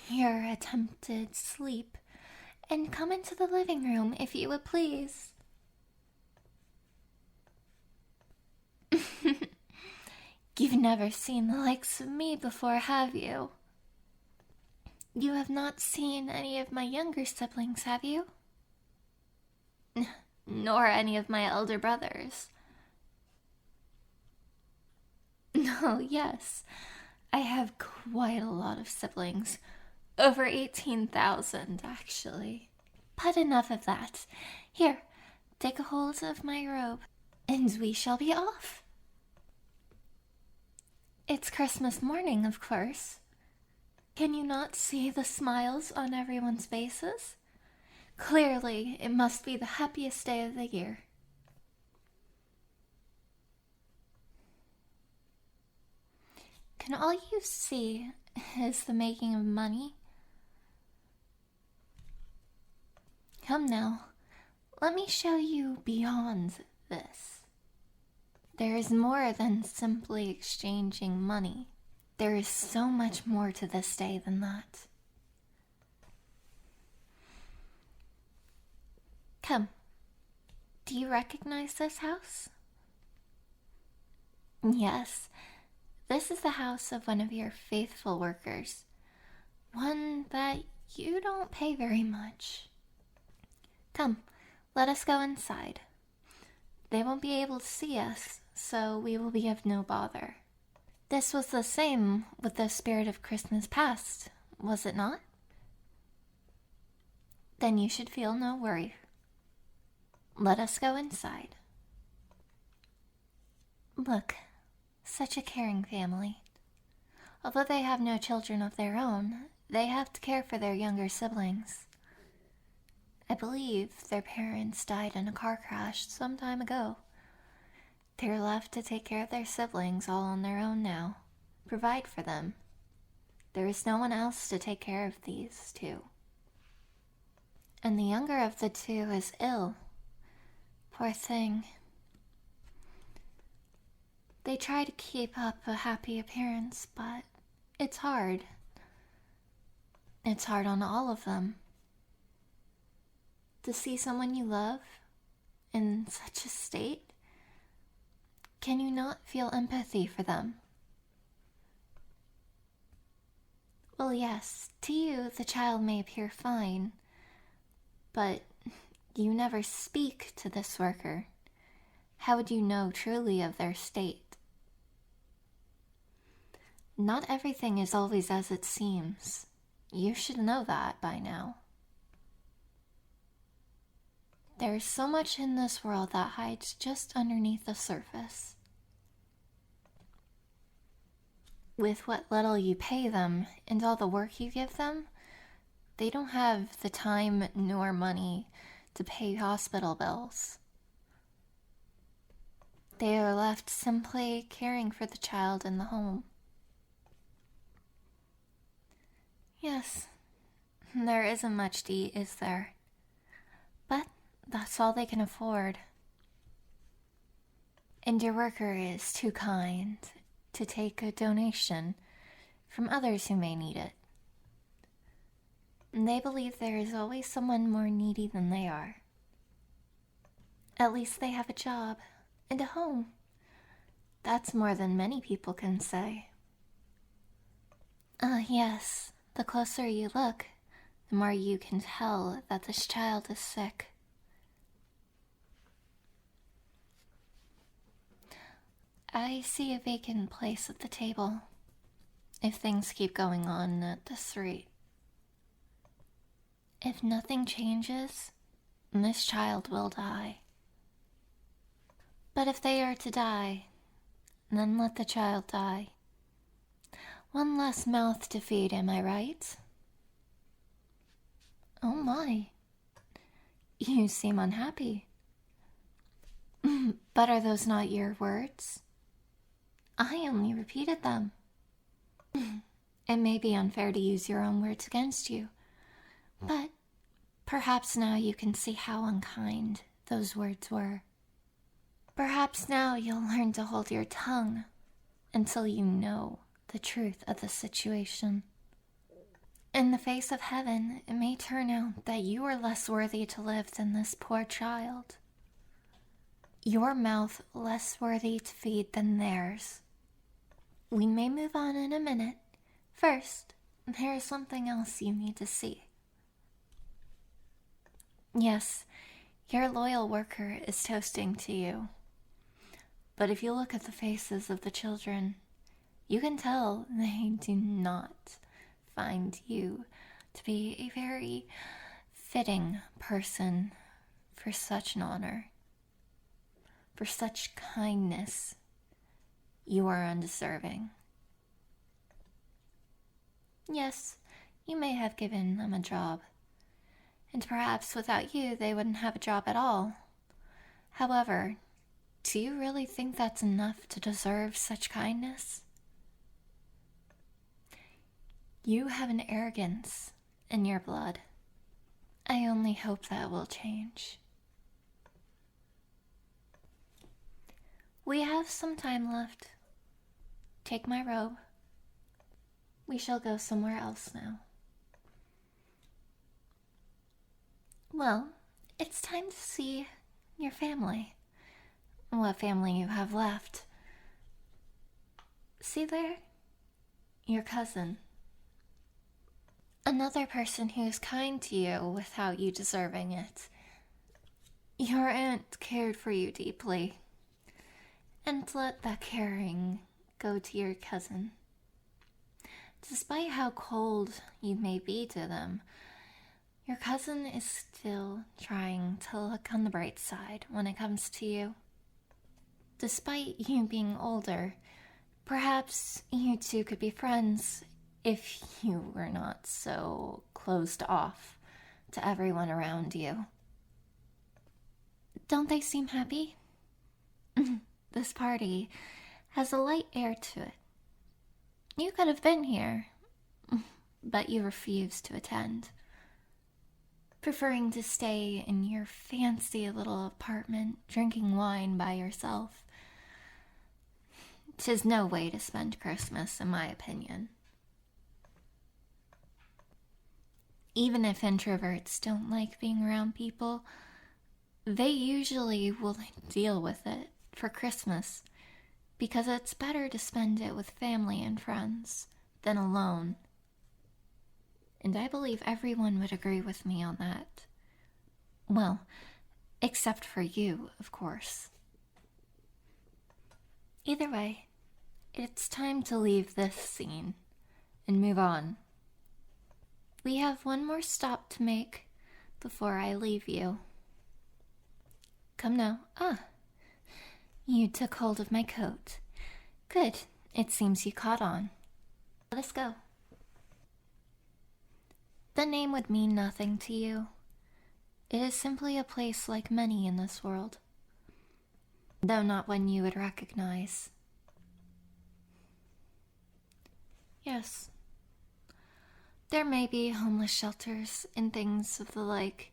your attempted sleep and come into the living room if you would please. You've never seen the likes of me before, have you? You have not seen any of my younger siblings, have you? Nor any of my elder brothers. No, yes. I have quite a lot of siblings. Over 18,000, actually. But enough of that. Here, take a hold of my robe, and we shall be off. It's Christmas morning, of course. Can you not see the smiles on everyone's faces? Clearly, it must be the happiest day of the year. Can all you see is the making of money? Come now, let me show you beyond this. There is more than simply exchanging money. There is so much more to this day than that. Come, do you recognize this house? Yes, this is the house of one of your faithful workers. One that you don't pay very much. Come, let us go inside. They won't be able to see us, so we will be of no bother. This was the same with the spirit of Christmas past, was it not? Then you should feel no worry. Let us go inside. Look, such a caring family. Although they have no children of their own, they have to care for their younger siblings. I believe their parents died in a car crash some time ago. They're left to take care of their siblings all on their own now, provide for them. There is no one else to take care of these two. And the younger of the two is ill. Poor thing. They try to keep up a happy appearance, but it's hard. It's hard on all of them. To see someone you love in such a state, can you not feel empathy for them? Well, yes, to you the child may appear fine, but you never speak to this worker. How would you know truly of their state? Not everything is always as it seems. You should know that by now. There is so much in this world that hides just underneath the surface. With what little you pay them and all the work you give them, they don't have the time nor money to pay hospital bills. They are left simply caring for the child in the home. Yes, there isn't much to eat, is there? But that's all they can afford. And your worker is too kind to take a donation from others who may need it. And they believe there is always someone more needy than they are. At least they have a job and a home. That's more than many people can say. Yes, the closer you look, the more you can tell that this child is sick. I see a vacant place at the table, if things keep going on at this rate. If nothing changes, this child will die. But if they are to die, then let the child die. One less mouth to feed, am I right? Oh my, you seem unhappy. But are those not your words? I only repeated them. It may be unfair to use your own words against you, but perhaps now you can see how unkind those words were. Perhaps now you'll learn to hold your tongue until you know the truth of the situation. In the face of heaven, it may turn out that you are less worthy to live than this poor child. Your mouth less worthy to feed than theirs. We may move on in a minute. First, there is something else you need to see. Yes, your loyal worker is toasting to you. But if you look at the faces of the children, you can tell they do not find you to be a very fitting person for such an honor. For such kindness, you are undeserving. Yes, you may have given them a job, and perhaps without you they wouldn't have a job at all. However, do you really think that's enough to deserve such kindness? You have an arrogance in your blood. I only hope that will change. We have some time left. Take my robe. We shall go somewhere else now. Well, it's time to see your family. What family you have left. See there? Your cousin. Another person who is kind to you without you deserving it. Your aunt cared for you deeply. And let that caring go to your cousin. Despite how cold you may be to them, your cousin is still trying to look on the bright side when it comes to you. Despite you being older, perhaps you two could be friends if you were not so closed off to everyone around you. Don't they seem happy? This party has a light air to it. You could have been here, but you refused to attend, preferring to stay in your fancy little apartment drinking wine by yourself. 'Tis no way to spend Christmas, in my opinion. Even if introverts don't like being around people, they usually will deal with it for Christmas because it's better to spend it with family and friends than alone. And I believe everyone would agree with me on that. Well, except for you, of course. Either way, it's time to leave this scene and move on. We have one more stop to make before I leave you. Come now. You took hold of my coat. Good. It seems you caught on. Let us go. The name would mean nothing to you. It is simply a place like many in this world, though not one you would recognize. Yes, there may be homeless shelters and things of the like,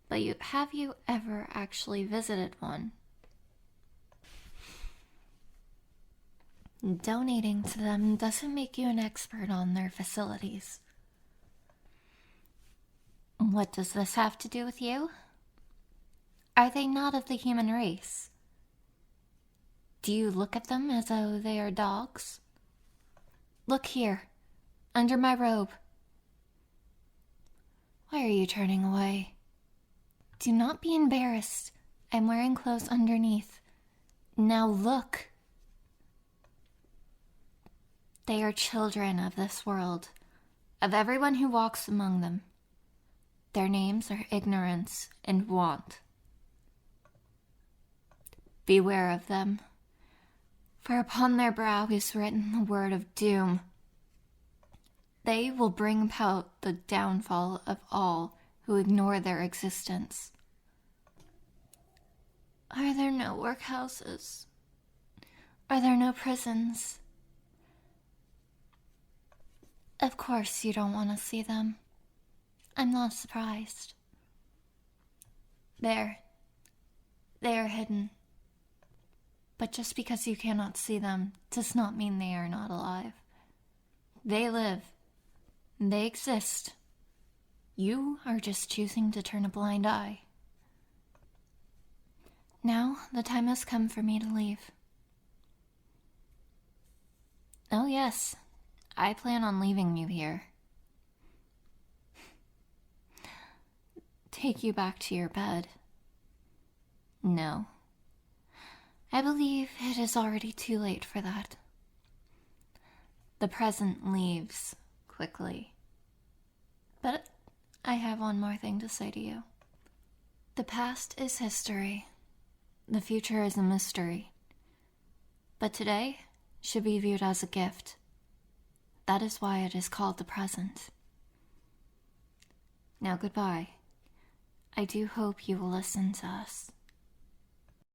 but have you ever actually visited one? Donating to them doesn't make you an expert on their facilities. What does this have to do with you? Are they not of the human race? Do you look at them as though they are dogs? Look here, under my robe. Why are you turning away? Do not be embarrassed. I'm wearing clothes underneath. Now look. They are children of this world, of everyone who walks among them. Their names are ignorance and want. Beware of them, for upon their brow is written the word of doom. They will bring about the downfall of all who ignore their existence. Are there no workhouses? Are there no prisons? Of course you don't want to see them. I'm not surprised. They are hidden. But just because you cannot see them does not mean they are not alive. They live. They exist. You are just choosing to turn a blind eye. Now, the time has come for me to leave. Oh yes, I plan on leaving you here. Take you back to your bed. No. I believe it is already too late for that. The present leaves quickly. But I have one more thing to say to you. The past is history. The future is a mystery. But today should be viewed as a gift. That is why it is called the present. Now goodbye. I do hope you will listen to us.